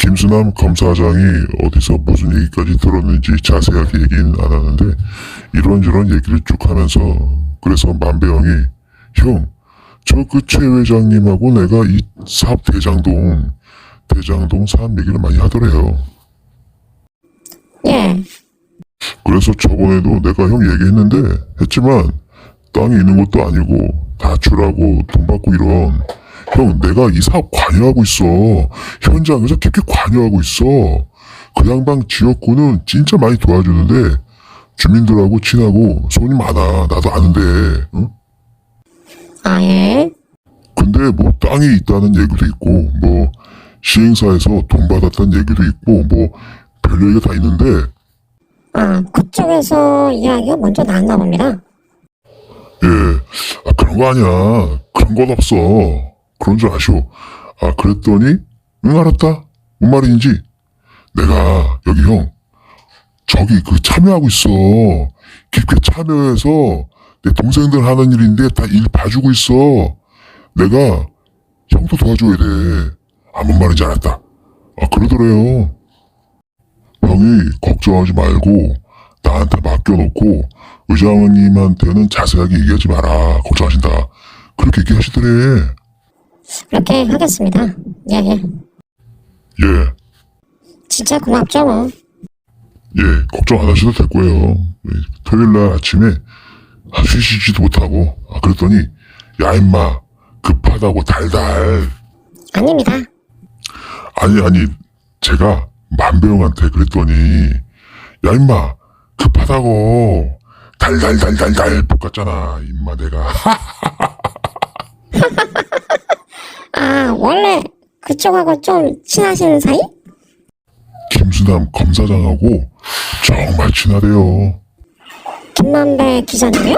김수남 검사장이 어디서 무슨 얘기까지 들었는지 자세하게 얘기는 안 하는데 이런저런 얘기를 쭉 하면서 그래서 만배영이 형, 저 그 최 회장님하고 내가 이 사업 대장동 사업 얘기를 많이 하더래요. 예. 그래서 저번에도 내가 형 얘기했는데 했지만 땅이 있는 것도 아니고 다 주라고 돈 받고 이런 형 내가 이 사업 관여하고 있어. 현장에서 깊게 관여하고 있어. 그 양반 지역구는 진짜 많이 도와주는데 주민들하고 친하고 손이 많아. 나도 아는데. 응? 아, 예. 근데 뭐 땅이 있다는 얘기도 있고 뭐 시행사에서 돈 받았다는 얘기도 있고 뭐 별 얘기가 다 있는데 아, 그쪽에서 이야기가 먼저 나왔나 봅니다. 예, 그런 거 아니야. 그런 건 없어. 그런 줄 아시오. 그랬더니 응 알았다. 뭔 말인지 내가 여기 형 저기 그 참여하고 있어. 깊게 참여해서 내 동생들 하는 일인데 다 일 봐주고 있어. 내가 형도 도와줘야 돼. 뭔 말인지 알았다. 그러더래요. 형이 걱정하지 말고 나한테 맡겨놓고 의장님한테는 자세하게 얘기하지 마라. 걱정하신다. 그렇게 얘기하시더래. 그렇게 하겠습니다. 예, 예. 예, 진짜 고맙죠, 뭐. 예, 걱정 안 하셔도 될 거예요. 토요일날 아침에 쉬시지도 못하고 그랬더니 야 임마 급하다고 달달. 아닙니다. 아니 제가 만배영한테 그랬더니 야 임마 급하다고 달달달달달 볶았잖아 임마 내가. 원래 그쪽하고 좀 친하신 사이? 김수남 검사장하고 정말 친하대요. 김만배 기자님이요?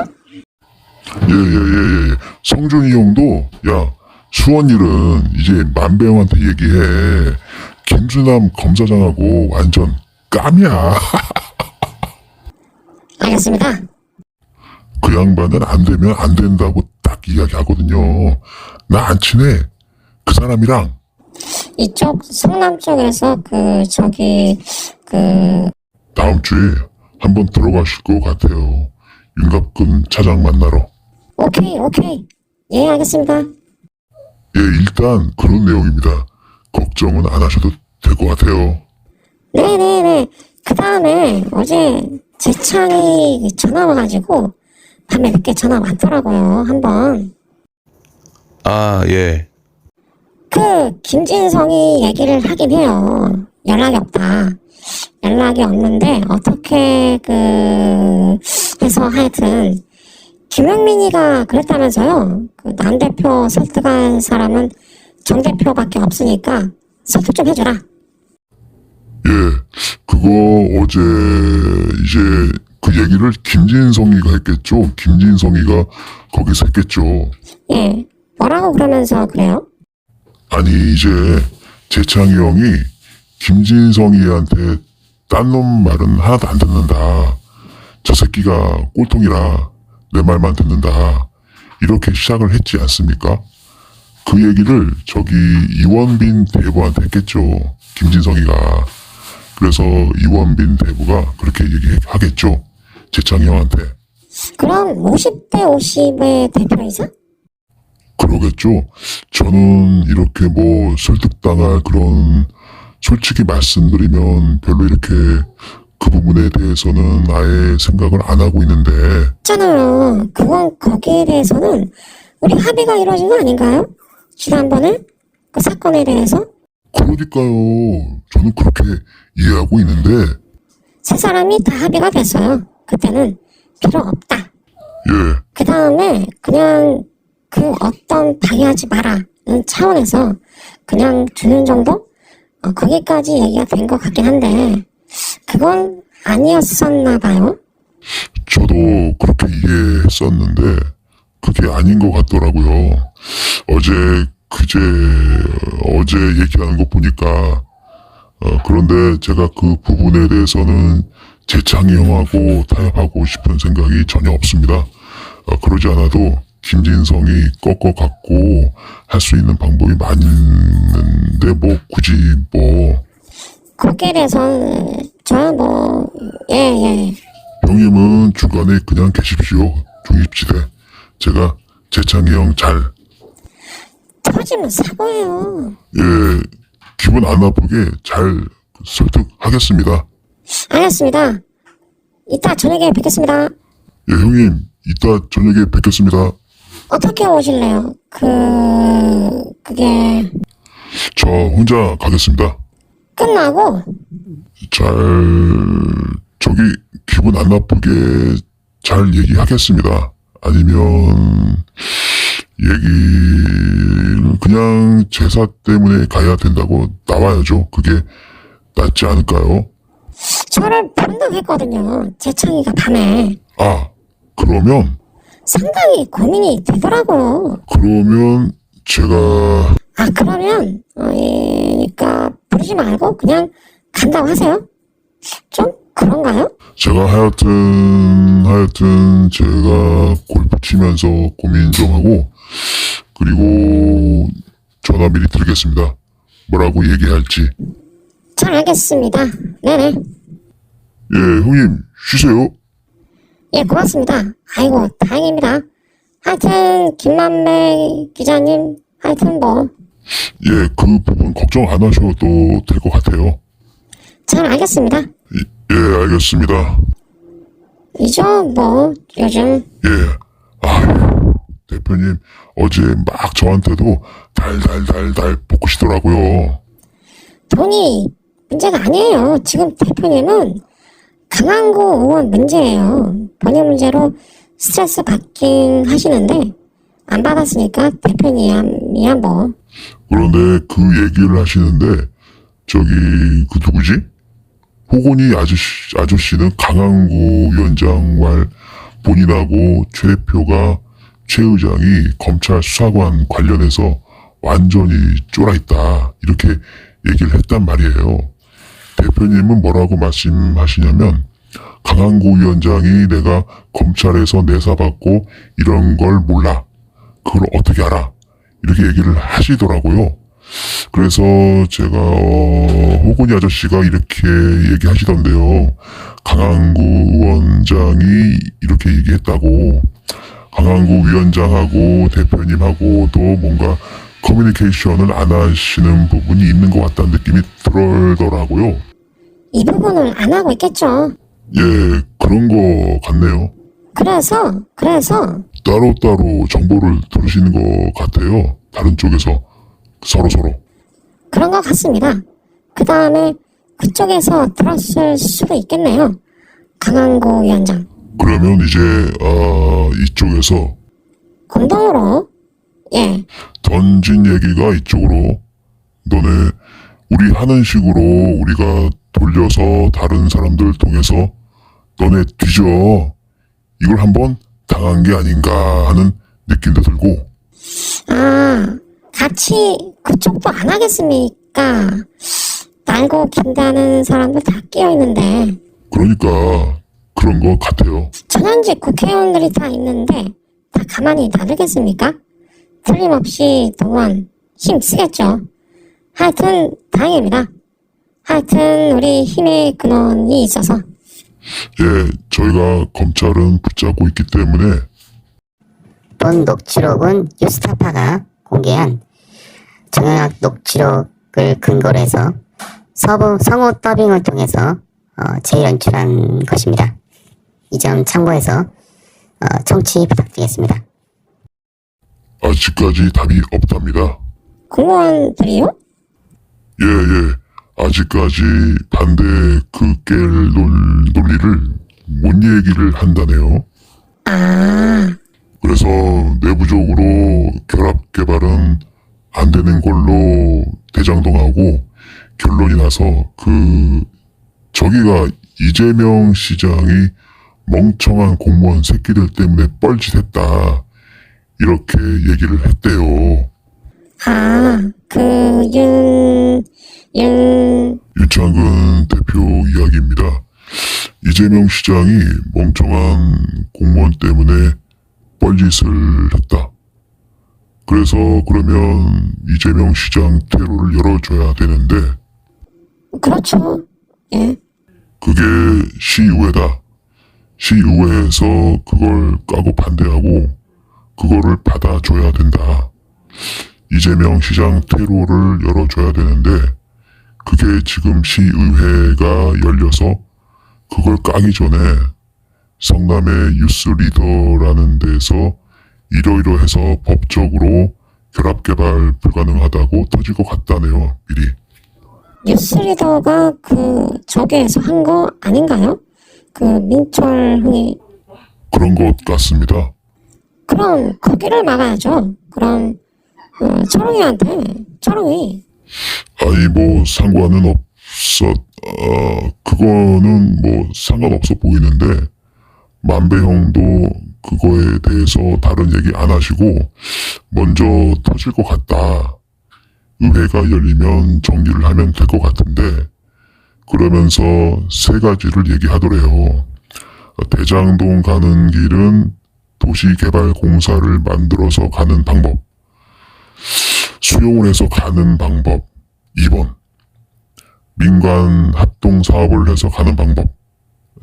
예. 성준이 형도 야 수원 일은 이제 만배영한테 얘기해. 김수남 검사장하고 완전 깜이야. 알겠습니다. 그 양반은 안 되면 안 된다고 딱 이야기하거든요. 나 안 친해. 그 사람이랑. 이쪽 성남 쪽에서 다음 주에 한번 들어가실 것 같아요. 윤갑근 차장 만나러. 오케이. 예, 알겠습니다. 예, 일단 그런 내용입니다. 걱정은 안 하셔도 될 것 같아요. 네네네. 그 다음에 어제 재창이 전화 와가지고 밤에 늦게 전화 왔더라고요. 한번. 예. 그 김진성이 얘기를 하긴 해요. 연락이 없다. 연락이 없는데 어떻게 해서 하여튼 김영민이가 그랬다면서요. 그 남 대표 설득한 사람은 정 대표밖에 없으니까 설득 좀 해줘라. 예, 그거 어제 이제 그 얘기를 김진성이가 했겠죠. 김진성이가 거기서 했겠죠. 예. 뭐라고 그러면서 그래요? 아니 이제 재창이 형이 김진성이한테 딴 놈 말은 하나도 안 듣는다. 저 새끼가 꼴통이라 내 말만 듣는다. 이렇게 시작을 했지 않습니까? 그 얘기를 저기 이원빈 대부한테 했겠죠. 김진성이가. 그래서 이원빈 대부가 그렇게 얘기하겠죠. 재창이 형한테. 그럼 50대 50의 대표이사? 그러겠죠. 저는 이렇게 뭐 설득당할 그런 솔직히 말씀드리면 별로 이렇게 그 부분에 대해서는 아예 생각을 안 하고 있는데. 있잖아요. 그건 거기에 대해서는 우리 합의가 이루어진 거 아닌가요? 지난번에 그 사건에 대해서? 그러니까요. 저는 그렇게 이해하고 있는데. 세 사람이 다 합의가 됐어요. 그때는 필요 없다. 예. 그 다음에 그냥 그 어떤 방해하지 마라는 차원에서 그냥 주는 정도? 거기까지 얘기가 된 것 같긴 한데 그건 아니었었나 봐요. 저도 그렇게 이해했었는데 그게 아닌 것 같더라고요. 어제 얘기하는 거 보니까 그런데 제가 그 부분에 대해서는 재창이 형하고 타협하고 싶은 생각이 전혀 없습니다. 그러지 않아도 김진성이 꺾어갖고 할 수 있는 방법이 많이 있는데 뭐 굳이 뭐 거기에 대해서는 저야 뭐, 예. 형님은 중간에 그냥 계십시오. 중립지대. 제가 재창이 형 잘, 터지면 사고예요. 예, 기분 안 나쁘게 잘 설득하겠습니다. 알겠습니다. 이따 저녁에 뵙겠습니다. 예, 형님, 이따 저녁에 뵙겠습니다. 어떻게 오실래요? 그게 저 혼자 가겠습니다. 끝나고 잘, 저기, 기분 안 나쁘게 잘 얘기하겠습니다. 아니면, 얘기를 그냥 제사 때문에 가야 된다고 나와야죠. 그게 낫지 않을까요? 저를 부른다고 했거든요. 재창이가 밤에. 아, 그러면, 상당히 고민이 되더라고요. 그러면 제가, 그러면 그러니까 부르지 말고 그냥 간다고 하세요. 좀 그런가요? 제가 하여튼 제가 골프 치면서 고민 좀 하고, 그리고 전화 미리 드리겠습니다. 뭐라고 얘기할지. 잘 알겠습니다. 네네. 예, 형님, 쉬세요. 예, 고맙습니다. 아이고, 다행입니다. 하여튼 김만배 기자님, 하여튼 뭐 예, 그 부분 걱정 안 하셔도 될 것 같아요. 잘 알겠습니다. 예, 알겠습니다. 이죠 뭐 요즘 예, 아휴, 대표님, 어제 막 저한테도 달달달달 볶으시더라고요. 돈이 문제가 아니에요. 지금 대표님은 강한구 의원 문제예요. 본인 문제로 스트레스 받긴 하시는데 안 받았으니까 대표님이야 뭐. 그런데 그 얘기를 하시는데, 저기, 그 누구지? 호건이 아저씨는 강한구 위원장 말 본인하고 최 대표가 최 의장이 검찰 수사관 관련해서 완전히 쫄아있다. 이렇게 얘기를 했단 말이에요. 대표님은 뭐라고 말씀하시냐면, 강한구 위원장이 내가 검찰에서 내사받고 이런 걸 몰라. 그걸 어떻게 알아? 이렇게 얘기를 하시더라고요. 그래서 제가 호건이 아저씨가 이렇게 얘기하시던데요. 강한구 위원장이 이렇게 얘기했다고. 강한구 위원장하고 대표님하고도 뭔가 커뮤니케이션을 안 하시는 부분이 있는 것 같다는 느낌이 들더라고요. 이 부분을 안 하고 있겠죠. 예, 그런 거 같네요. 그래서 따로따로 정보를 들으시는 것 같아요. 다른 쪽에서 서로서로. 그런 것 같습니다. 그 다음에 그쪽에서 들었을 수도 있겠네요. 강한구 위원장. 그러면 이제 이쪽에서 공동으로 예 던진 얘기가 이쪽으로, 너네 우리 하는 식으로 우리가 돌려서 다른 사람들 통해서 너네 뒤져, 이걸 한번 당한 게 아닌가 하는 느낌도 들고. 같이 그쪽도 안 하겠습니까? 날고 긴다는 사람들 다 끼어있는데 그러니까 그런 것 같아요. 전현직 국회의원들이 다 있는데 다 가만히 놔두겠습니까? 틀림없이 동원 힘쓰겠죠. 하여튼 다행입니다. 하여튼 우리 힘의 근원이 있어서 예, 저희가 검찰은 붙잡고 있기 때문에. 본 녹취록은 뉴스타파가 공개한 정영학 녹취록을 근거로 해서 성우 더빙을 통해서 재연출한 것입니다. 이 점 참고해서 청취 부탁드리겠습니다. 아직까지 답이 없답니다. 공무원들이요? 예, 아직까지 반대 그 깰 논리를 못 얘기를 한다네요. 그래서 내부적으로 결합 개발은 안 되는 걸로 대장동하고 결론이 나서 저기가 이재명 시장이 멍청한 공무원 새끼들 때문에 뻘짓했다, 이렇게 얘기를 했대요. 유창근 대표 이야기입니다. 이재명 시장이 멍청한 공무원 때문에 뻘짓을 했다. 그래서 그러면 이재명 시장 퇴로를 열어줘야 되는데. 그렇죠. 그렇죠. 예. 그게 시의회다. 시의회에서 그걸 까고 반대하고 그거를 받아줘야 된다. 이재명 시장 퇴로를 열어줘야 되는데 그게 지금 시의회가 열려서 그걸 까기 전에 성남의 유스 리더라는 데서 이러이러해서 법적으로 결합개발 불가능하다고 터질 것 같다네요. 미리. 뉴스리더가 저기에서 한 거 아닌가요? 민철 형이. 그런 것 같습니다. 그럼 거기를 막아야죠. 그럼 철웅이 아니 뭐 상관은 없어. 그거는 뭐 상관없어 보이는데 만배 형도 그거에 대해서 다른 얘기 안 하시고 먼저 터질 것 같다. 의회가 열리면 정리를 하면 될 것 같은데 그러면서 세 가지를 얘기하더래요. 대장동 가는 길은 도시개발공사를 만들어서 가는 방법. 수용을 해서 가는 방법. 2번. 민관 합동 사업을 해서 가는 방법.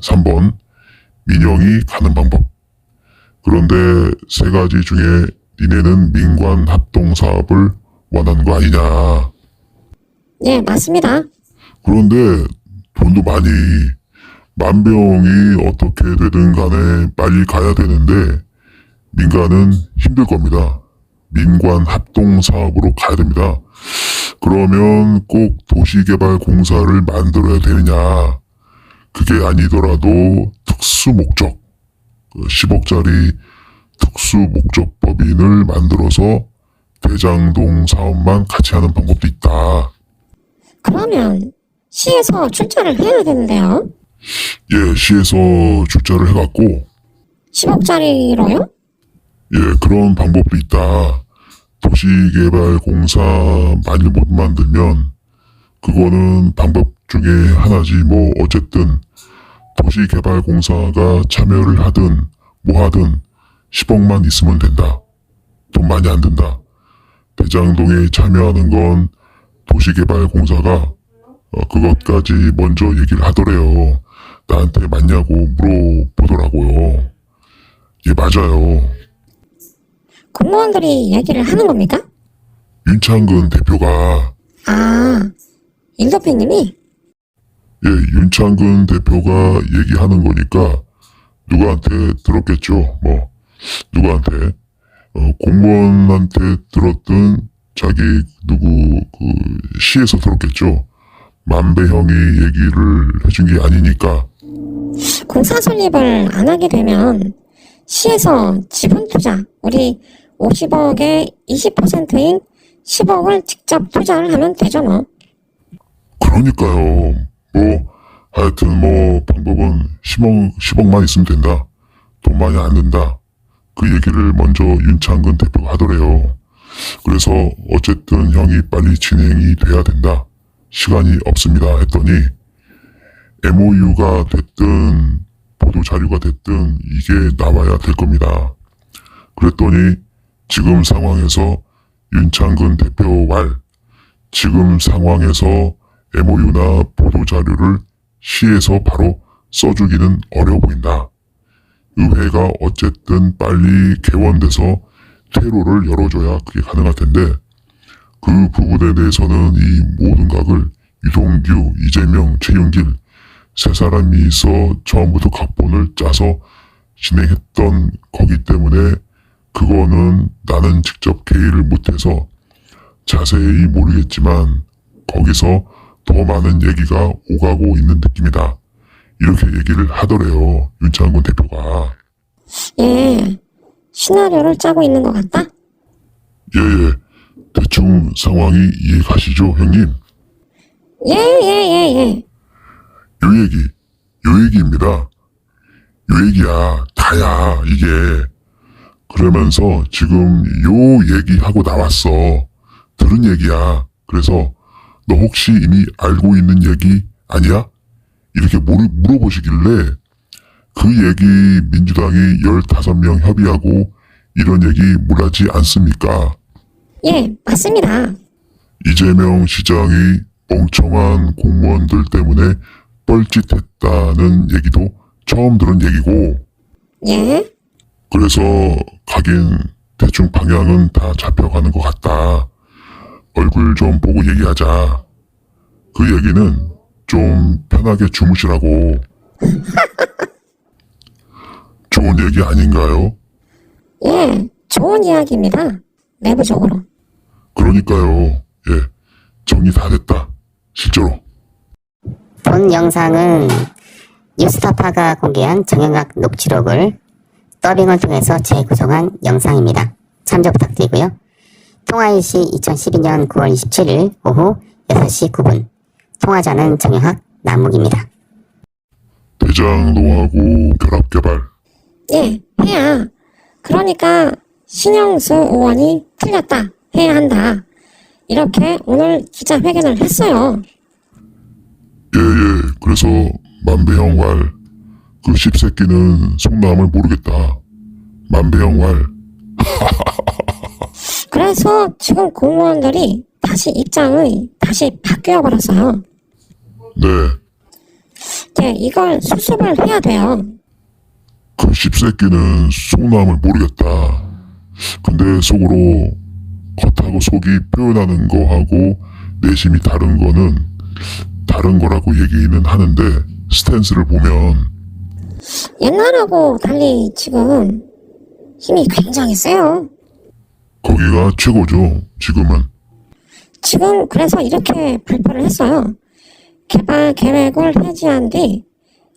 3번. 민영이 가는 방법. 그런데 세 가지 중에 니네는 민관 합동 사업을 원하는 거 아니냐. 예, 맞습니다. 그런데 돈도 많이 만병이 어떻게 되든 간에 빨리 가야 되는데 민간은 힘들 겁니다. 민관 합동 사업으로 가야 됩니다. 그러면 꼭 도시개발공사를 만들어야 되느냐. 그게 아니더라도 특수 목적 10억짜리 특수 목적법인을 만들어서 대장동 사업만 같이 하는 방법도 있다. 그러면 시에서 출자를 해야 되는데요. 예, 시에서 출자를 해갖고 10억짜리로요? 예, 그런 방법도 있다. 도시개발공사 많이 못 만들면 그거는 방법 중에 하나지. 뭐 어쨌든 도시개발공사가 참여를 하든 뭐 하든 10억만 있으면 된다. 돈 많이 안 든다. 대장동에 참여하는 건 도시개발공사가 그것까지 먼저 얘기를 하더래요. 나한테 맞냐고 물어보더라고요. 예, 맞아요. 공무원들이 얘기를 하는 겁니까? 윤창근 대표가 임도표님이? 예, 윤창근 대표가 얘기하는 거니까 누구한테 들었겠죠. 뭐 누구한테 공무원한테 들었든 자기 누구 시에서 들었겠죠. 만배 형이 얘기를 해준 게 아니니까. 공사 설립을 안 하게 되면 시에서 지분 투자, 우리 50억의 20%인 10억을 직접 투자를 하면 되죠 뭐. 그러니까요. 뭐 하여튼 뭐 방법은 10억만 있으면 된다. 돈 많이 안 든다. 그 얘기를 먼저 윤창근 대표가 하더래요. 그래서 어쨌든 형이 빨리 진행이 돼야 된다. 시간이 없습니다 했더니 MOU가 됐든 보도자료가 됐든 이게 나와야 될 겁니다. 그랬더니 지금 상황에서 윤창근 대표 말 지금 상황에서 MOU나 보도자료를 시에서 바로 써주기는 어려워 보인다. 의회가 어쨌든 빨리 개원돼서 퇴로를 열어줘야 그게 가능할 텐데 그 부분에 대해서는 이 모든 각을 유동규, 이재명, 최윤길 세 사람이 있어 처음부터 각본을 짜서 진행했던 거기 때문에 그거는 나는 직접 개의를 못해서 자세히 모르겠지만 거기서 더 많은 얘기가 오가고 있는 느낌이다. 이렇게 얘기를 하더래요. 윤창근 대표가. 예, 시나리오를 짜고 있는 것 같다? 예. 대충 상황이 이해 가시죠, 형님? 예. 요 얘기입니다. 요 얘기야, 다야, 이게. 그러면서 지금 요 얘기하고 나왔어. 들은 얘기야. 그래서 너 혹시 이미 알고 있는 얘기 아니야? 이렇게 물어보시길래 그 얘기 민주당이 15명 협의하고 이런 얘기 몰라지 않습니까? 예, 맞습니다. 이재명 시장이 멍청한 공무원들 때문에 뻘짓했다는 얘기도 처음 들은 얘기고, 예? 그래서 가긴 대충 방향은 다 잡혀가는 것 같다. 얼굴 좀 보고 얘기하자. 그 얘기는 좀 편하게 주무시라고. 좋은 얘기 아닌가요? 예, 좋은 이야기입니다. 내부적으로. 그러니까요. 예, 정리 다 됐다. 실제로. 본 영상은 뉴스타파가 공개한 정영학 녹취록을 더빙을 통해서 재구성한 영상입니다. 참조 부탁드리고요. 통화일시 2012년 9월 27일 오후 6시 9분. 통화자는 정영학 남욱입니다. 대장동하고 결합개발. 예, 해야. 그러니까 신영수 의원이 틀렸다. 해야 한다. 이렇게 오늘 기자회견을 했어요. 예. 그래서 만배형 왈. 그 씹새끼는 속마음을 모르겠다. 만배형 왈. 그래서 지금 공무원들이 다시 입장이 다시 바뀌어 버렸어요. 네. 예, 이걸 수습을 해야 돼요. 그 씹새끼는 속마음을 모르겠다. 근데 속으로 겉하고 속이 표현하는 거하고 내심이 다른 거는 다른 거라고 얘기는 하는데 스탠스를 보면 옛날하고 달리 지금 힘이 굉장히 세요. 거기가 최고죠. 지금은. 지금 그래서 이렇게 발표를 했어요. 개발 계획을 해지한 뒤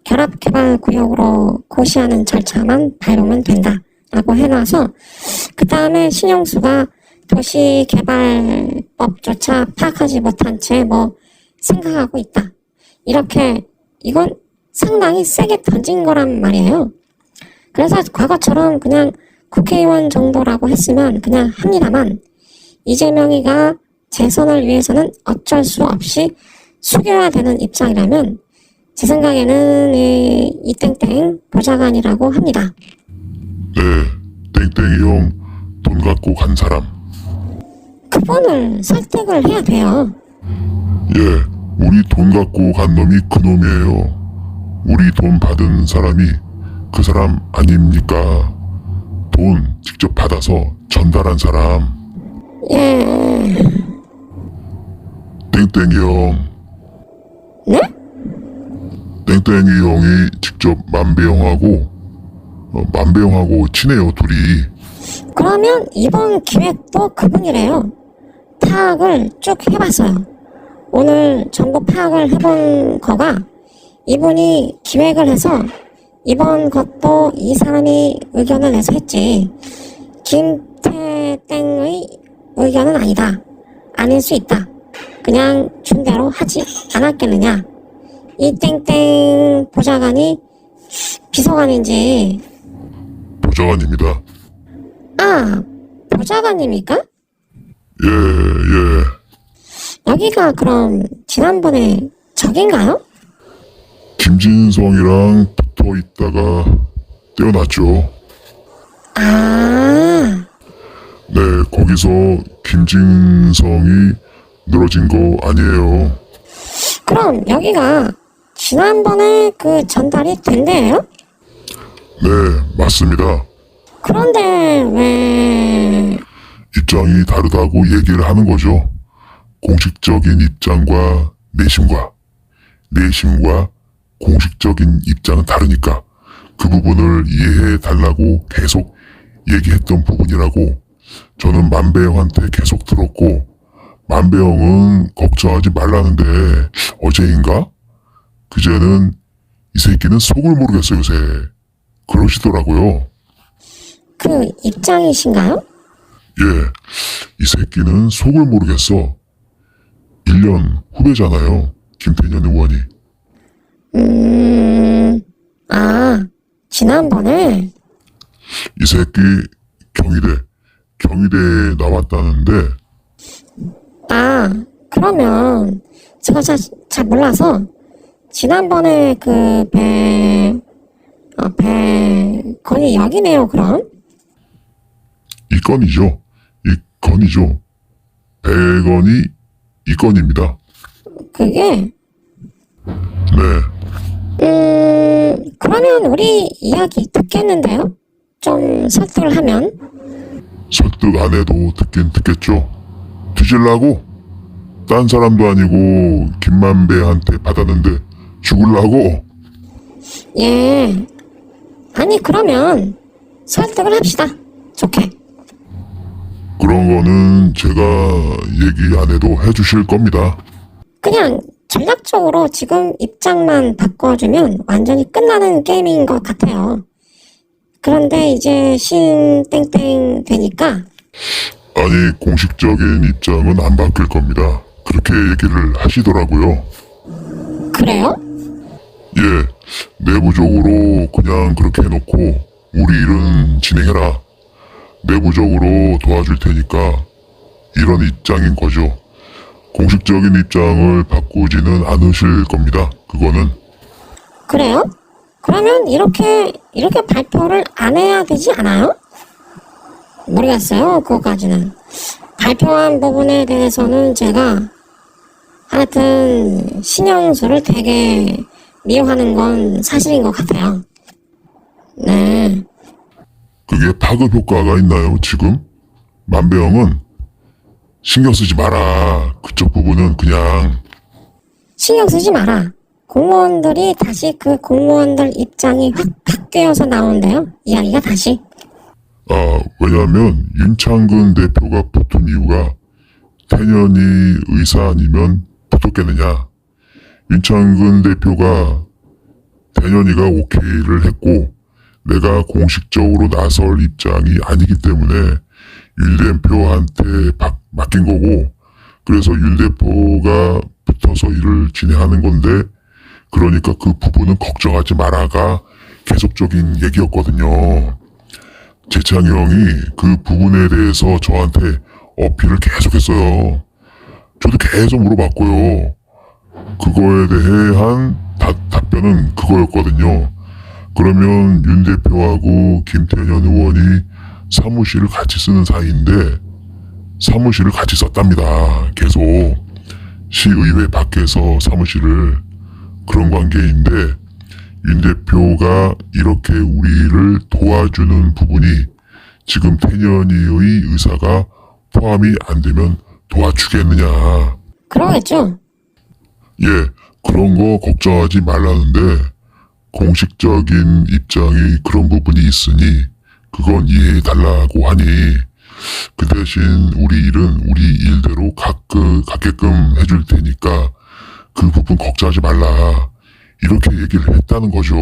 결합개발구역으로 고시하는 절차만 밟으면 된다라고 해놔서 그 다음에 신영수가 도시개발법조차 파악하지 못한 채 뭐 생각하고 있다. 이렇게 이건 상당히 세게 던진 거란 말이에요. 그래서 과거처럼 그냥 국회의원 정도라고 했으면 그냥 합니다만 이재명이가 재선을 위해서는 어쩔 수 없이 숙여야 되는 입장이라면 제 생각에는 이 땡땡 보좌관이라고 합니다. 네. 땡땡이 형 돈 갖고 간 사람. 그분을 설득을 해야 돼요. 예. 우리 돈 갖고 간 놈이 그 놈이에요. 우리 돈 받은 사람이 그 사람 아닙니까? 돈 직접 받아서 전달한 사람. 예. 땡땡이 형. 네? 땡땡이 형이 직접 만배형하고 친해요, 둘이. 그러면 이번 기획도 그분이래요. 파악을 쭉 해봤어요. 오늘 전부 파악을 해본 거가 이분이 기획을 해서 이번 것도 이 사람이 의견을 내서 했지 김태땡의 의견은 아니다. 아닐 수 있다. 그냥 준 대로 하지 않았겠느냐. 이 땡땡 보좌관이 비서관인지 보좌관입니다. 아 보좌관입니까? 예. 여기가 그럼 지난번에 적인가요? 김진성이랑 붙어 있다가 떼어놨죠. 아 네, 거기서 김진성이 늘어진 거 아니에요. 그럼 여기가 지난번에 그 전달이 된 데예요? 네, 맞습니다. 그런데 왜 입장이 다르다고 얘기를 하는 거죠. 공식적인 입장과 내심과 공식적인 입장은 다르니까 그 부분을 이해해 달라고 계속 얘기했던 부분이라고 저는 만배형한테 계속 들었고 만배형은 걱정하지 말라는데 어제인가? 그제는 이 새끼는 속을 모르겠어요 요새. 그러시더라고요. 그 입장이신가요? 예, 이 새끼는 속을 모르겠어. 1년 후배잖아요. 김태년 의원이. 지난번에 이 새끼 경희대 나왔다는데 그러면 제가 잘 몰라서 지난번에 그 건이 여기네요 그럼? 이 건이죠. 100건이 이 건입니다. 그게, 네, 그러면 우리 이야기 듣겠는데요? 좀 설득을 하면? 설득 안 해도 듣긴 듣겠죠. 뒤질라고? 딴 사람도 아니고 김만배한테 받았는데 죽을라고? 예. 아니, 그러면 설득을 합시다. 좋게. 그런 거는 제가 얘기 안 해도 해주실 겁니다. 그냥 전략적으로 지금 입장만 바꿔주면 완전히 끝나는 게임인 것 같아요. 그런데 이제 땡땡 되니까 아니, 공식적인 입장은 안 바뀔 겁니다. 그렇게 얘기를 하시더라고요. 그래요? 예, 내부적으로 그냥 그렇게 해놓고 우리 일은 진행해라. 내부적으로 도와줄 테니까 이런 입장인 거죠. 공식적인 입장을 바꾸지는 않으실 겁니다. 그거는. 그래요? 그러면 이렇게 발표를 안 해야 되지 않아요? 모르겠어요. 그거까지는. 발표한 부분에 대해서는 제가 하여튼 신영수를 되게 미워하는 건 사실인 것 같아요. 네. 그게 파급 효과가 있나요, 지금? 만배영은 신경 쓰지 마라. 그쪽 부분은 그냥. 신경 쓰지 마라. 공무원들이 다시 그 공무원들 입장이 확 바뀌어서 나오는데요. 이야기가 다시. 왜냐면 윤창근 대표가 붙은 이유가 태년이 의사 아니면 붙었겠느냐. 윤창근 대표가 태년이가 오케이를 했고 내가 공식적으로 나설 입장이 아니기 때문에 윤 대표한테 맡긴 거고, 그래서 윤 대표가 붙어서 일을 진행하는 건데, 그러니까 그 부분은 걱정하지 마라가 계속적인 얘기였거든요. 재창이 형이 그 부분에 대해서 저한테 어필을 계속했어요. 저도 계속 물어봤고요. 그거에 대한 답변은 그거였거든요. 그러면 윤 대표하고 김태년 의원이 사무실을 같이 쓰는 사이인데 사무실을 같이 썼답니다. 계속 시의회 밖에서 사무실을, 그런 관계인데 윤 대표가 이렇게 우리를 도와주는 부분이 지금 태년이의 의사가 포함이 안 되면 도와주겠느냐. 그러겠죠. 예, 그런 거 걱정하지 말라는데 공식적인 입장이 그런 부분이 있으니 그건 이해해 달라고 하니 그 대신 우리 일은 우리 일대로 갖게끔 해줄 테니까 그 부분 걱정하지 말라. 이렇게 얘기를 했다는 거죠.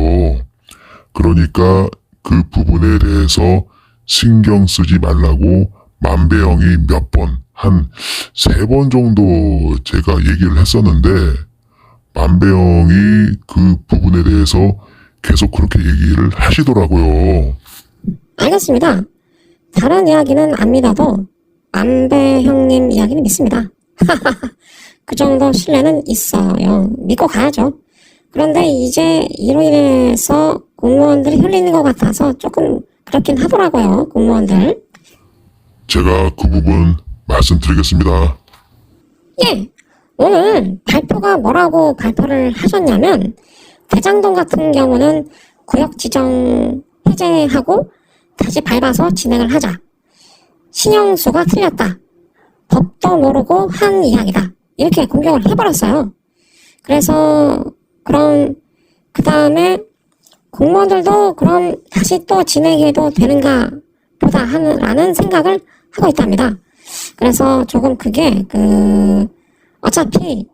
그러니까 그 부분에 대해서 신경 쓰지 말라고 만배영이 몇 번, 한 3번 정도 제가 얘기를 했었는데 만배영이 그 부분에 대해서 계속 그렇게 얘기를 하시더라고요. 알겠습니다. 다른 이야기는 안 믿어도 만배 형님 이야기는 믿습니다. 그 정도 신뢰는 있어요. 믿고 가야죠. 그런데 이제 이로 인해서 공무원들이 흘리는 것 같아서 조금 그렇긴 하더라고요. 공무원들. 제가 그 부분 말씀드리겠습니다. 예. 오늘 발표가 뭐라고 발표를 하셨냐면 대장동 같은 경우는 구역 지정 해제하고 다시 밟아서 진행을 하자. 신영수가 틀렸다. 법도 모르고 한 이야기다. 이렇게 공격을 해버렸어요. 그래서 그럼 그 다음에 공무원들도 그럼 다시 또 진행해도 되는가 보다 라는 생각을 하고 있답니다. 그래서 조금 그게 어차피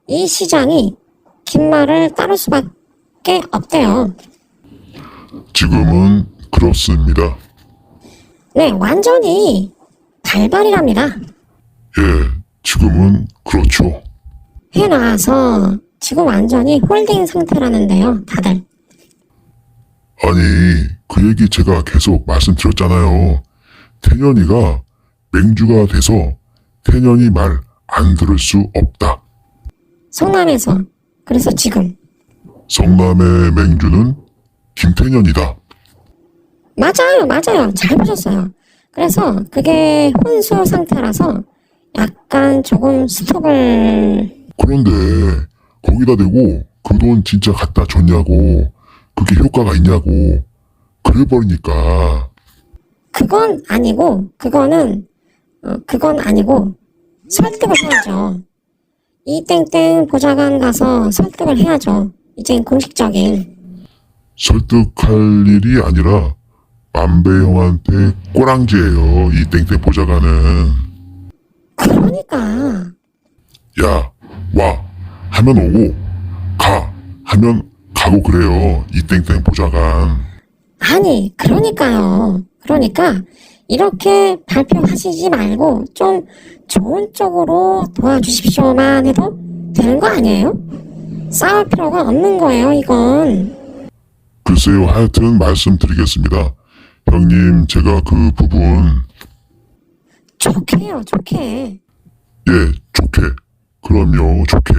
이 시장이 긴 말을 따를 수밖에 없대요. 지금은 그렇습니다. 네, 완전히 발발이랍니다. 예, 지금은 그렇죠. 해놔서 지금 완전히 홀딩 상태라는데요, 다들. 아니, 그 얘기 제가 계속 말씀드렸잖아요. 태년이가 맹주가 돼서 태년이 말 안 들을 수 없다. 성남에서. 그래서 지금. 성남의 맹주는 김태년이다. 맞아요. 잘 보셨어요. 그래서 그게 혼수 상태라서 약간 조금 스톱을 그런데 거기다 대고 그 돈 진짜 갖다 줬냐고, 그게 효과가 있냐고, 그래버리니까. 그건 아니고, 그건 아니고, 설득을 해야죠. 이 땡땡 보좌관 가서 설득을 해야죠. 이젠 공식적인. 설득할 일이 아니라 만배 형한테 꼬랑지예요, 이 땡땡 보좌관은. 그러니까. 야, 와 하면 오고, 가 하면 가고 그래요, 이 땡땡 보좌관. 아니, 그러니까요. 그러니까, 이렇게 발표하시지 말고, 좀 좋은 쪽으로 도와주십시오만 해도 되는 거 아니에요? 싸울 필요가 없는 거예요, 이건. 글쎄요, 하여튼 말씀드리겠습니다. 형님, 제가 그 부분, 좋게요, 좋게. 예, 좋게. 그럼요, 좋게.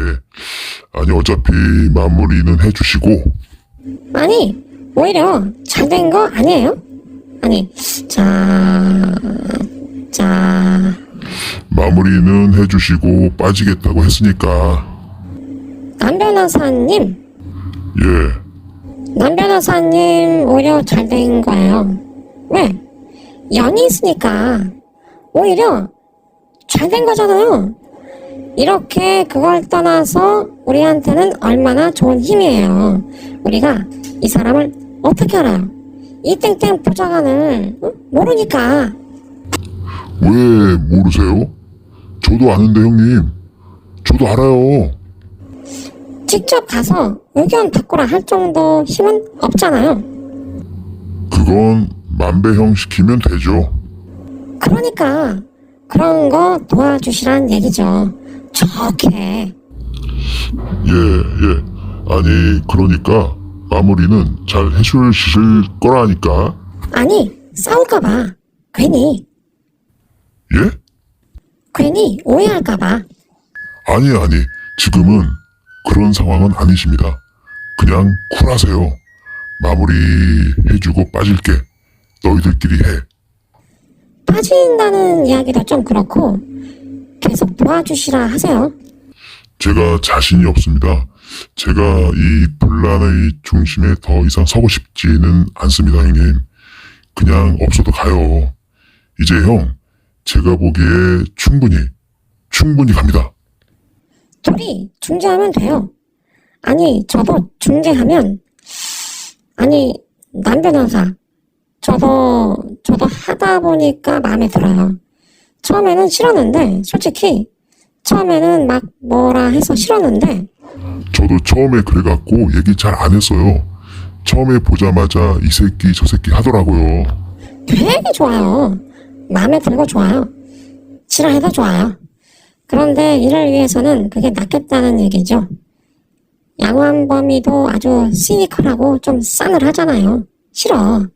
아니, 어차피 마무리는 해주시고, 아니, 오히려 잘 된 거 아니에요? 아니, 자, 마무리는 해주시고 빠지겠다고 했으니까, 남 변호사님, 예, 남 변호사님 오히려 잘 된 거예요. 왜? 연이 있으니까 오히려 잘 된 거잖아요. 이렇게 그걸 떠나서 우리한테는 얼마나 좋은 힘이에요. 우리가 이 사람을 어떻게 알아요? 이 땡땡 보좌관을 모르니까. 왜 모르세요? 저도 아는데 형님, 저도 알아요. 직접 가서 의견 바꾸라 할 정도 힘은 없잖아요. 그건 만배형 시키면 되죠. 그러니까 그런 거 도와주시란 얘기죠. 좋게. 예. 아니, 그러니까 마무리는 잘 해주실 거라니까. 아니, 싸울까봐. 예? 괜히 오해할까봐. 아니, 지금은 그런 상황은 아니십니다. 그냥 쿨하세요. 마무리 해주고 빠질게. 너희들끼리 해. 빠진다는 이야기도 좀 그렇고 계속 도와주시라 하세요. 제가 자신이 없습니다. 제가 이 분란의 중심에 더 이상 서고 싶지는 않습니다, 형님. 그냥 없어도 가요. 이제 형, 제가 보기에 충분히 갑니다. 둘이 중재하면 돼요. 아니, 저도 중재하면, 아니, 남 변호사, 저도 하다 보니까 마음에 들어요. 처음에는 싫었는데, 솔직히, 처음에는 막 뭐라 해서 싫었는데, 저도 처음에 그래갖고 얘기 잘 안 했어요. 처음에 보자마자 이 새끼 저 새끼 하더라고요. 되게 좋아요. 마음에 들고 좋아요. 싫어해도 좋아요. 그런데 이를 위해서는 그게 낫겠다는 얘기죠. 양환범이도 아주 시니컬하고 좀 싸늘하잖아요. 싫어.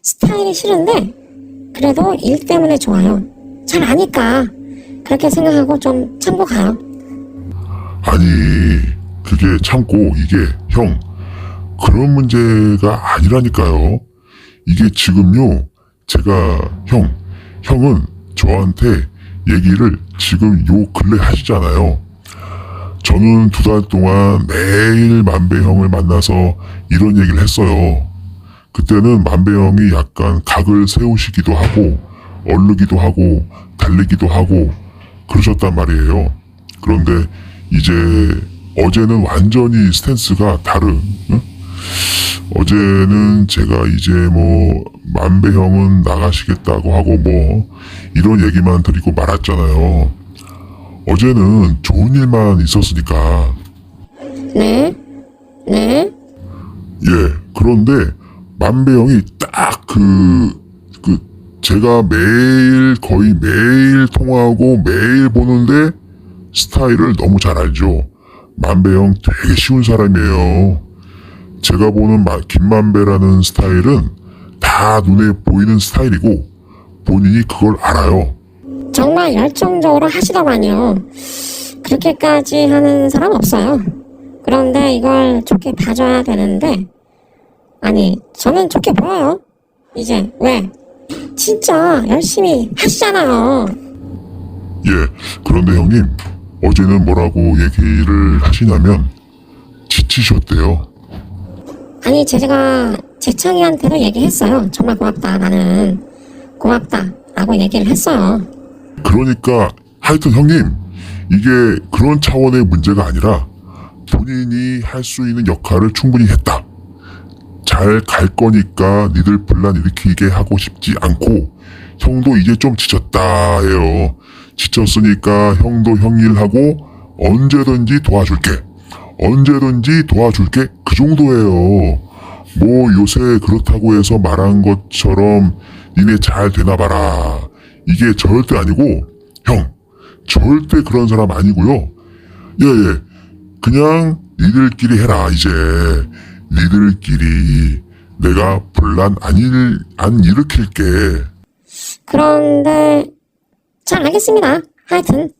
스타일이 싫은데 그래도 일 때문에 좋아요. 잘 아니까 그렇게 생각하고 좀 참고 가요. 아니, 그게 참고 이게 형, 그런 문제가 아니라니까요. 이게 지금요, 제가 형은 저한테 얘기를 지금 요 근래 하시잖아요. 저는 2달 동안 매일 만배 형을 만나서 이런 얘기를 했어요. 그때는 만배 형이 약간 각을 세우시기도 하고 얼르기도 하고 달리기도 하고 그러셨단 말이에요. 그런데 이제 어제는 완전히 스탠스가 다른, 응? 어제는 제가 이제 뭐 만배 형은 나가시겠다고 하고 뭐 이런 얘기만 드리고 말았잖아요. 어제는 좋은 일만 있었으니까. 네? 예, 그런데 만배 형이 딱 제가 거의 매일 통화하고 매일 보는데 스타일을 너무 잘 알죠. 만배 형 되게 쉬운 사람이에요. 제가 보는 김만배라는 스타일은 다 눈에 보이는 스타일이고 본인이 그걸 알아요. 정말 열정적으로 하시더만요. 그렇게까지 하는 사람 없어요. 그런데 이걸 좋게 봐줘야 되는데, 아니, 저는 좋게 보여요. 이제 왜? 진짜 열심히 하시잖아요. 예, 그런데 형님, 어제는 뭐라고 얘기를 하시냐면 지치셨대요. 아니, 제가 재창이한테도 얘기했어요. 정말 고맙다. 나는 고맙다. 라고 얘기를 했어요. 그러니까 하여튼 형님, 이게 그런 차원의 문제가 아니라 본인이 할 수 있는 역할을 충분히 했다. 잘 갈 거니까 니들 분란 일으키게 하고 싶지 않고 형도 이제 좀 지쳤다 해요. 지쳤으니까 형도 형 일하고 언제든지 도와줄게. 언제든지 도와줄게. 그 정도예요. 뭐 요새 그렇다고 해서 말한 것처럼 니네 잘 되나 봐라. 이게 절대 아니고 형 절대 그런 사람 아니고요. 예. 그냥 니들끼리 해라. 이제 니들끼리 내가 분란 안 일으킬게. 그런데 잘 알겠습니다. 하여튼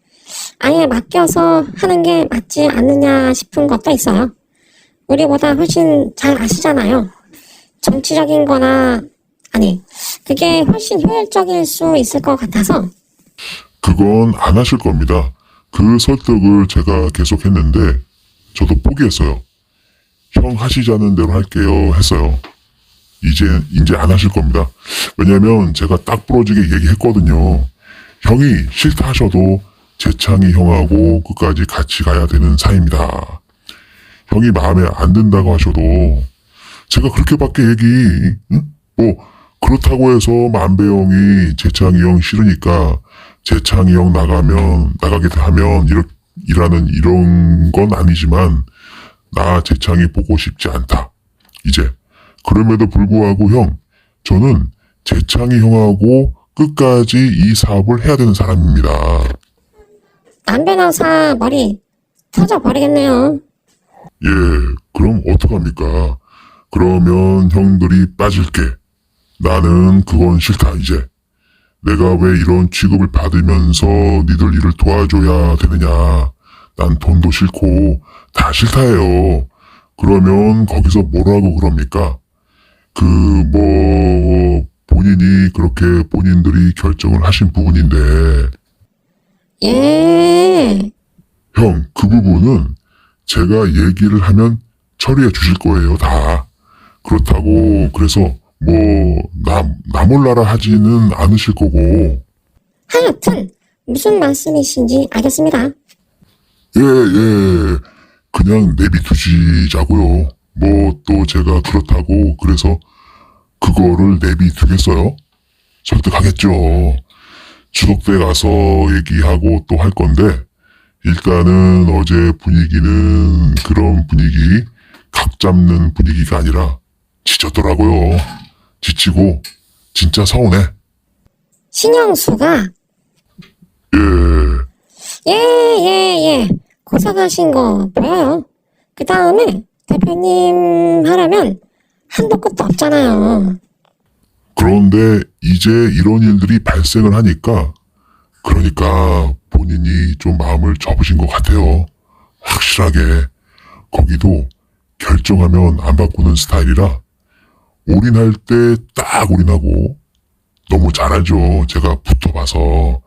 아예 맡겨서 하는 게 맞지 않느냐 싶은 것도 있어요. 우리보다 훨씬 잘 아시잖아요. 정치적인 거나 아니 그게 훨씬 효율적일 수 있을 것 같아서. 그건 안 하실 겁니다. 그 설득을 제가 계속 했는데 저도 포기했어요. 형 하시자는 대로 할게요 했어요. 이제 안 하실 겁니다. 왜냐면 제가 딱 부러지게 얘기했거든요. 형이 싫다 하셔도 재창이 형하고 끝까지 같이 가야 되는 사이입니다. 형이 마음에 안 든다고 하셔도 제가 그렇게밖에 뭐 그렇다고 해서 만배형이 재창이 형 싫으니까 재창이 형 나가게 하면 일하는 이런 건 아니지만 나 재창이 보고 싶지 않다. 이제 그럼에도 불구하고 형 저는 재창이 형하고 끝까지 이 사업을 해야 되는 사람입니다. 남 변호사 머리 터져버리겠네요. 예, 그럼 어떡합니까? 그러면 형들이 빠질게. 나는 그건 싫다 이제. 내가 왜 이런 취급을 받으면서 니들 일을 도와줘야 되느냐. 난 돈도 싫고 다 싫다해요. 그러면 거기서 뭐라고 그럽니까? 본인이 그렇게 본인들이 결정을 하신 부분인데. 예. 형, 그 부분은 제가 얘기를 하면 처리해 주실 거예요, 다. 그렇다고, 그래서, 나 몰라라 하지는 않으실 거고. 하여튼 무슨 말씀이신지 알겠습니다. 예. 그냥 내비두시자고요. 또 제가 그렇다고, 그래서 그거를 내비두겠어요? 설득하겠죠. 추석 때 가서 얘기하고 또 할 건데, 일단은 어제 분위기는 그런 분위기, 각 잡는 분위기가 아니라 지쳤더라고요. 지치고 진짜 서운해. 신영수가 예. 고생하신 거 보여요. 그 다음에 대표님 하려면 한도 끝도 없잖아요. 그런데 이제 이런 일들이 발생을 하니까 그러니까 본인이 좀 마음을 접으신 것 같아요. 확실하게. 거기도 결정하면 안 바꾸는 스타일이라 올인할 때 딱 올인하고 너무 잘 알죠. 제가 붙어봐서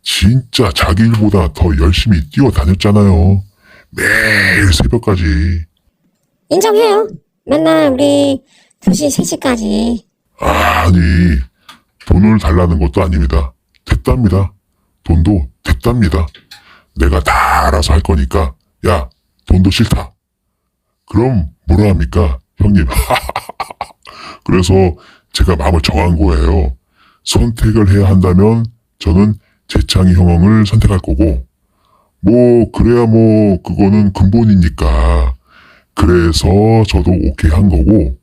진짜 자기 일보다 더 열심히 뛰어다녔잖아요. 매일 새벽까지. 인정해요. 맨날 우리 2시, 3시까지. 아니 돈을 달라는 것도 아닙니다. 됐답니다. 돈도 됐답니다. 내가 다 알아서 할 거니까 야 돈도 싫다. 그럼 뭐라 합니까 형님. 그래서 제가 마음을 정한 거예요. 선택을 해야 한다면 저는 재창이 형을 선택할 거고 그래야 그거는 근본이니까 그래서 저도 오케이 한 거고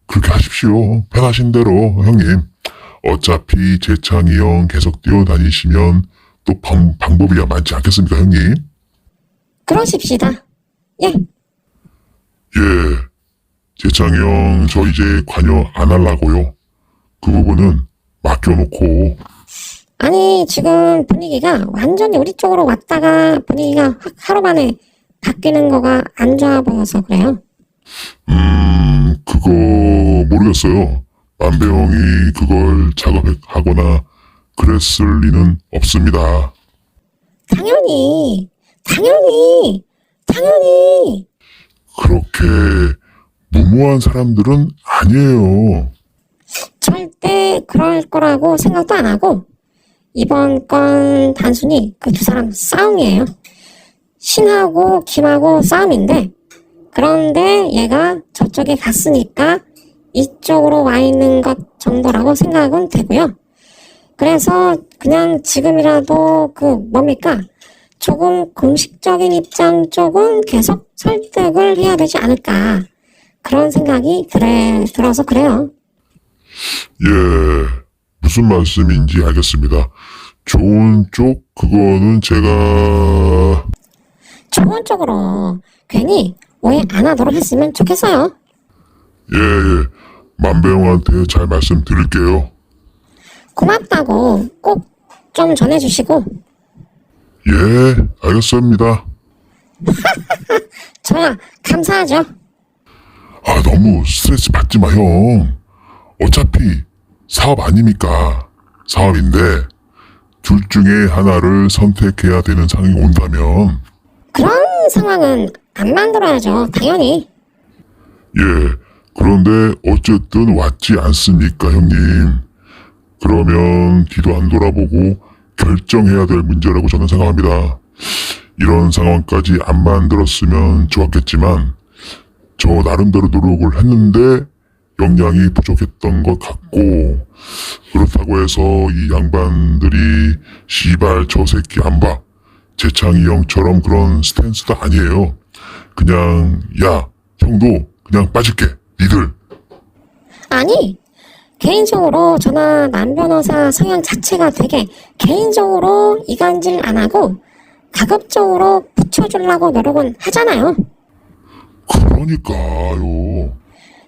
그렇게 하십시오. 편하신 대로 형님. 어차피 재창이 형 계속 뛰어다니시면 또 방법이야 많지 않겠습니까 형님? 그러십시다. 예. 재창이 형 저 이제 관여 안 하려고요. 그 부분은 맡겨놓고. 아니 지금 분위기가 완전히 우리 쪽으로 왔다가 분위기가 확 하루 만에 바뀌는 거가 안 좋아 보여서 그래요. 그거 모르겠어요. 만배형이 그걸 작업하거나 그랬을 리는 없습니다. 당연히. 그렇게 무모한 사람들은 아니에요. 절대 그럴 거라고 생각도 안 하고, 이번 건 단순히 그 두 사람 싸움이에요. 신하고 김하고 싸움인데, 그런데 얘가 저쪽에 갔으니까 이쪽으로 와 있는 것 정도라고 생각은 되고요. 그래서 그냥 지금이라도 뭡니까? 조금 공식적인 입장 쪽은 계속 설득을 해야 되지 않을까. 그런 생각이 들어서 그래요. 예, 무슨 말씀인지 알겠습니다. 좋은 쪽, 그거는 제가, 좋은 쪽으로 괜히 오해 안 하도록 했으면 좋겠어요. 예, 만배영한테 잘 말씀드릴게요. 고맙다고 꼭 좀 전해주시고. 예, 알겠습니다. 저야 감사하죠. 아, 너무 스트레스 받지 마, 형. 어차피 사업 아닙니까? 사업인데, 둘 중에 하나를 선택해야 되는 상황이 온다면, 그런 상황은 안 만들어야죠. 당연히. 예, 그런데 어쨌든 왔지 않습니까, 형님? 그러면 뒤도 안 돌아보고 결정해야 될 문제라고 저는 생각합니다. 이런 상황까지 안 만들었으면 좋았겠지만, 저 나름대로 노력을 했는데 역량이 부족했던 것 같고, 그렇다고 해서 이 양반들이 씨발 저 새끼 안 봐, 재창이 형처럼 그런 스탠스도 아니에요. 그냥 야 형도 그냥 빠질게 니들. 아니, 개인적으로 저나 남 변호사 성향 자체가 되게 개인적으로 이간질 안 하고 가급적으로 붙여주려고 노력은 하잖아요. 그러니까요.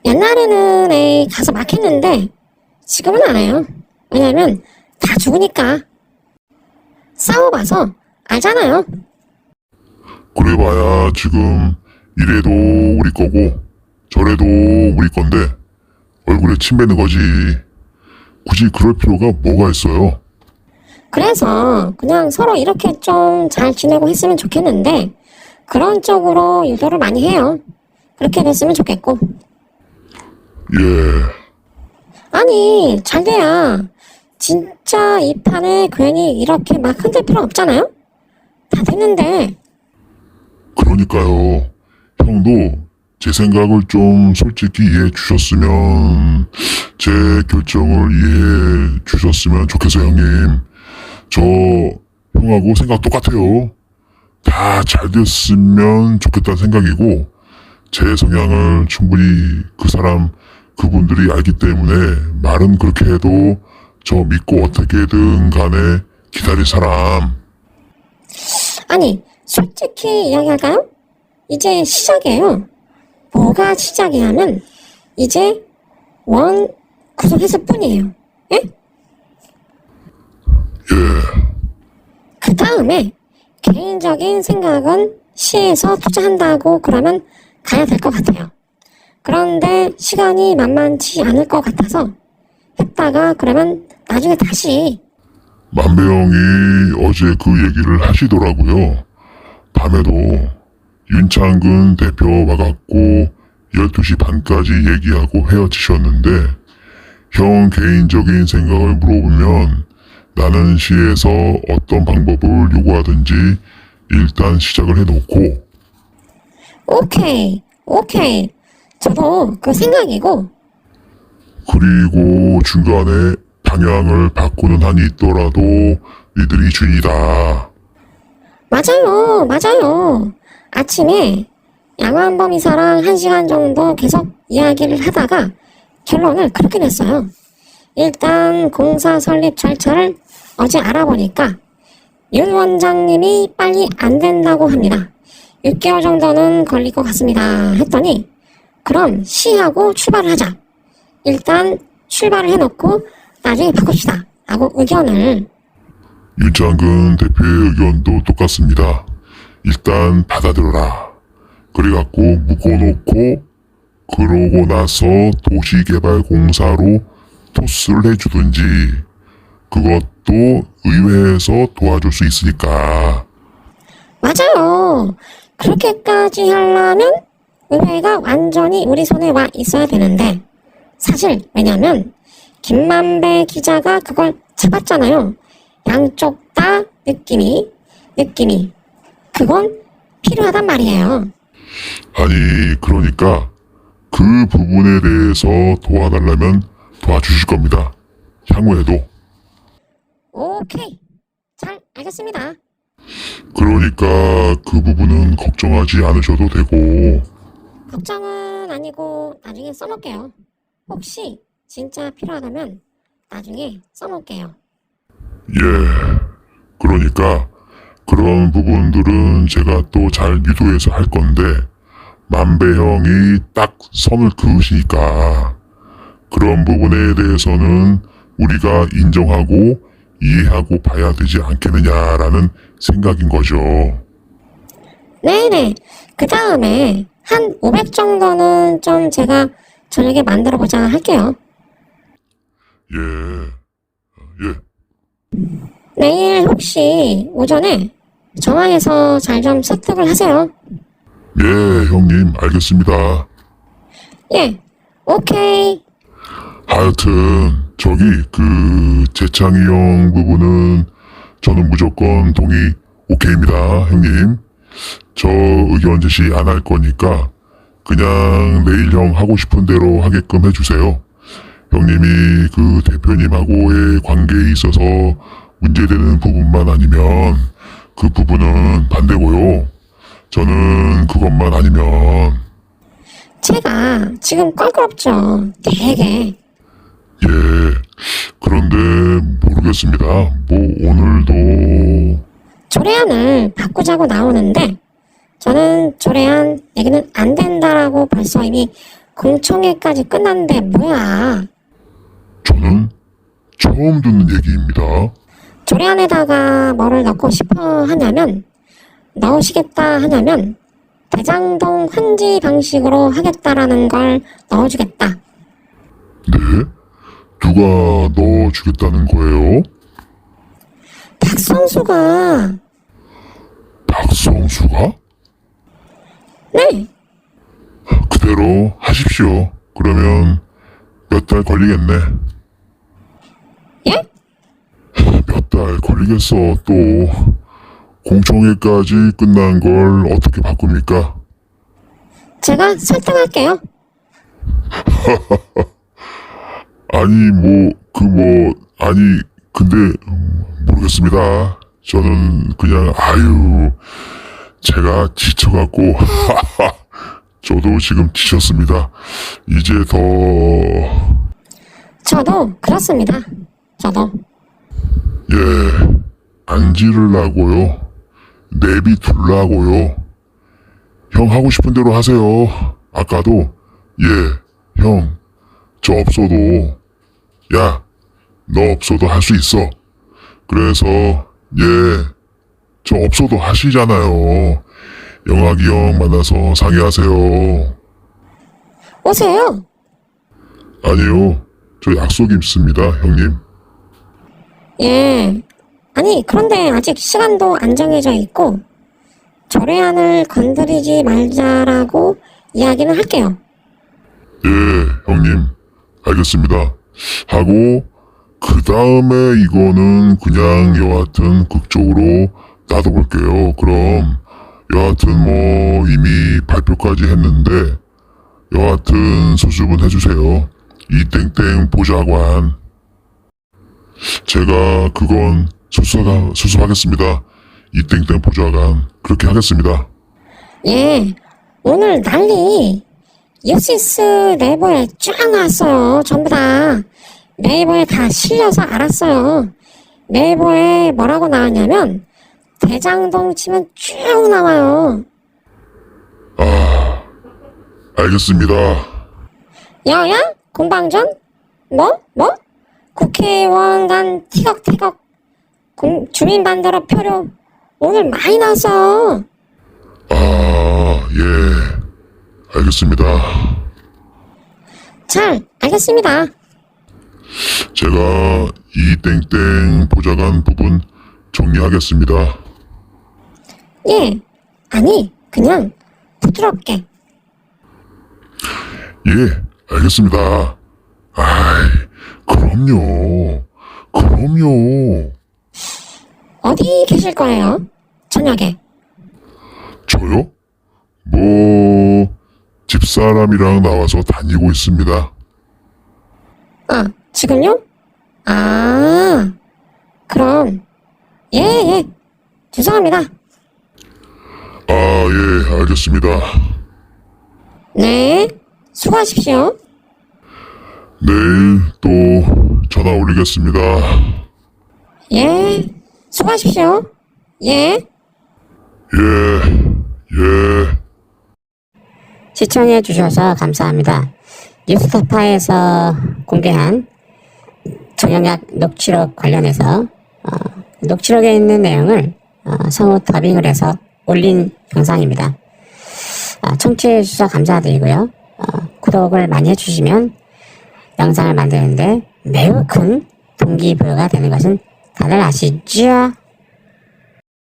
옛날에는 에이 가서 막 했는데 지금은 안 해요. 왜냐면 다 죽으니까. 싸워봐서 알잖아요. 그래봐야 지금 이래도 우리 거고 저래도 우리 건데 얼굴에 침 뱉는 거지. 굳이 그럴 필요가 뭐가 있어요. 그래서 그냥 서로 이렇게 좀 잘 지내고 했으면 좋겠는데 그런 쪽으로 유도를 많이 해요. 그렇게 됐으면 좋겠고. 예, 아니 잘 돼야 진짜 이 판에 괜히 이렇게 막 흔들 필요 없잖아요. 다 됐는데. 그러니까요. 형도 제 생각을 좀 솔직히 이해해 주셨으면, 제 결정을 이해해 주셨으면 좋겠어요, 형님. 저 형하고 생각 똑같아요. 다 잘 됐으면 좋겠다는 생각이고, 제 성향을 충분히 그분들이 알기 때문에 말은 그렇게 해도 저 믿고 어떻게든 간에 기다릴 사람. 아니 솔직히 이야기할까요? 이제 시작이에요. 뭐가 시작이냐면 이제 원 구속했을 뿐이에요. 예? 예, 그 다음에 개인적인 생각은 시에서 투자한다고 그러면 가야 될 것 같아요. 그런데 시간이 만만치 않을 것 같아서 했다가 그러면 나중에 다시. 만배형이 어제 그 얘기를 하시더라고요. 밤에도 윤창근 대표 와갖고 12시 반까지 얘기하고 헤어지셨는데, 형 개인적인 생각을 물어보면 나는 시에서 어떤 방법을 요구하든지 일단 시작을 해놓고. 오케이. 저도 그 생각이고. 그리고 중간에 방향을 바꾸는 한이 있더라도 니들이 주인이다. 맞아요. 아침에 양환범 이사랑 1시간 정도 계속 이야기를 하다가 결론을 그렇게 냈어요. 일단 공사 설립 절차를 어제 알아보니까 윤 원장님이 빨리 안 된다고 합니다. 6개월 정도는 걸릴 것 같습니다. 했더니 그럼 시하고 출발을 하자. 일단 출발을 해놓고 나중에 바꿉시다. 라고 의견을. 윤창근 대표의 의견도 똑같습니다. 일단 받아들여라. 그래갖고 묶어놓고 그러고 나서 도시개발공사로 토스를 해주든지, 그것도 의회에서 도와줄 수 있으니까 맞아요. 그렇게까지 하려면 의회가 완전히 우리 손에 와 있어야 되는데, 사실 왜냐면 김만배 기자가 그걸 잡았잖아요. 양쪽 다 느낌이 그건 필요하단 말이에요. 아니, 그러니까 그 부분에 대해서 도와달라면 도와주실 겁니다. 향후에도. 오케이, 잘 알겠습니다. 그러니까 그 부분은 걱정하지 않으셔도 되고, 걱정은 아니고 나중에 써놓을게요. 혹시 진짜 필요하다면 나중에 써놓을게요. 예. 그러니까 그런 부분들은 제가 또 잘 유도해서 할 건데, 만배 형이 딱 선을 그으시니까 그런 부분에 대해서는 우리가 인정하고 이해하고 봐야 되지 않겠느냐라는 생각인 거죠. 네네. 그 다음에 한 500 정도는 좀 제가 저녁에 만들어 보자 할게요. 예. 내일 혹시 오전에 전화해서 잘 좀 설득을 하세요. 예, 형님, 알겠습니다. 예. 오케이. 하여튼 저기 그 재창이 형 부분은 저는 무조건 동의 오케이입니다, 형님. 저 의견 제시 안 할 거니까 그냥 내일 형 하고 싶은 대로 하게끔 해주세요. 형님이 그 대표님하고의 관계에 있어서 문제되는 부분만 아니면 그 부분은 반대고요. 저는 그것만 아니면 제가 지금 껄끄럽죠. 되게. 예. 그런데 모르겠습니다. 뭐 오늘도 조례안을 바꾸자고 나오는데 저는 조례안 얘기는 안 된다라고 벌써 이미 공청회까지 끝났는데 뭐야. 저는 처음 듣는 얘기입니다. 조례안에다가 뭐를 넣고 싶어 하냐면 넣으시겠다 하냐면 대장동 환지 방식으로 하겠다라는 걸 넣어주겠다. 네? 누가 넣어주겠다는 거예요? 박성수가. 박성수가? 네. 그대로 하십시오. 그러면 몇 달 걸리겠네. 예? 몇 달 걸리겠어. 또 공청회까지 끝난 걸 어떻게 바꿉니까? 제가 설득할게요. 아니 아니 근데 모르겠습니다. 저는 그냥 제가 지쳐갖고 저도 지금 지쳤습니다. 이제 더 저도 그렇습니다. 저도. 안 지르려고요. 내비둘라고요. 형 하고 싶은 대로 하세요. 아까도 형 저 없어도 야 너 없어도 할 수 있어. 그래서 저 없어도 하시잖아요. 영학이 형 만나서 상의하세요. 오세요. 아니요. 저 약속이 있습니다, 형님. 예. 아니 그런데 아직 시간도 안 정해져 있고 조례안을 건드리지 말자라고 이야기는 할게요. 예, 형님. 알겠습니다. 하고 그 다음에 이거는 그냥 여하튼 극적으로 놔둬볼게요. 그럼 여하튼 뭐 이미 발표까지 했는데 여하튼 수습은 해주세요. 이땡땡 보좌관. 제가 그건 수습하겠습니다. 이땡땡 보좌관. 그렇게 하겠습니다. 예. 오늘 난리 뉴시스 네이버에 쫙 나왔어요. 전부 다. 네이버에 다 실려서 알았어요. 네이버에 뭐라고 나왔냐면 대장동 치면 쭉 나와요. 알겠습니다. 여야? 공방전? 뭐? 국회의원 간 티격태격 주민반대로 표류 오늘 많이 나왔어요. 알겠습니다. 잘 알겠습니다. 제가 이땡땡 보좌관 부분 정리하겠습니다. 예, 아니, 그냥 부드럽게. 예, 알겠습니다. 아이, 그럼요. 그럼요. 어디 계실 거예요? 저녁에. 저요? 뭐, 집사람이랑 나와서 다니고 있습니다. 아, 지금요? 아, 그럼, 예, 죄송합니다. 아, 예, 알겠습니다. 네, 수고하십시오. 내일 또 전화 올리겠습니다. 예, 수고하십시오. 예. 예. 시청해 주셔서 감사합니다. 뉴스타파에서 공개한 정형학 녹취록 관련해서 녹취록에 있는 내용을 성우 더빙을 해서 올린 영상입니다. 청취해 주셔서 감사드리고요. 구독을 많이 해주시면 영상을 만드는데 매우 큰 동기부여가 되는 것은 다들 아시죠?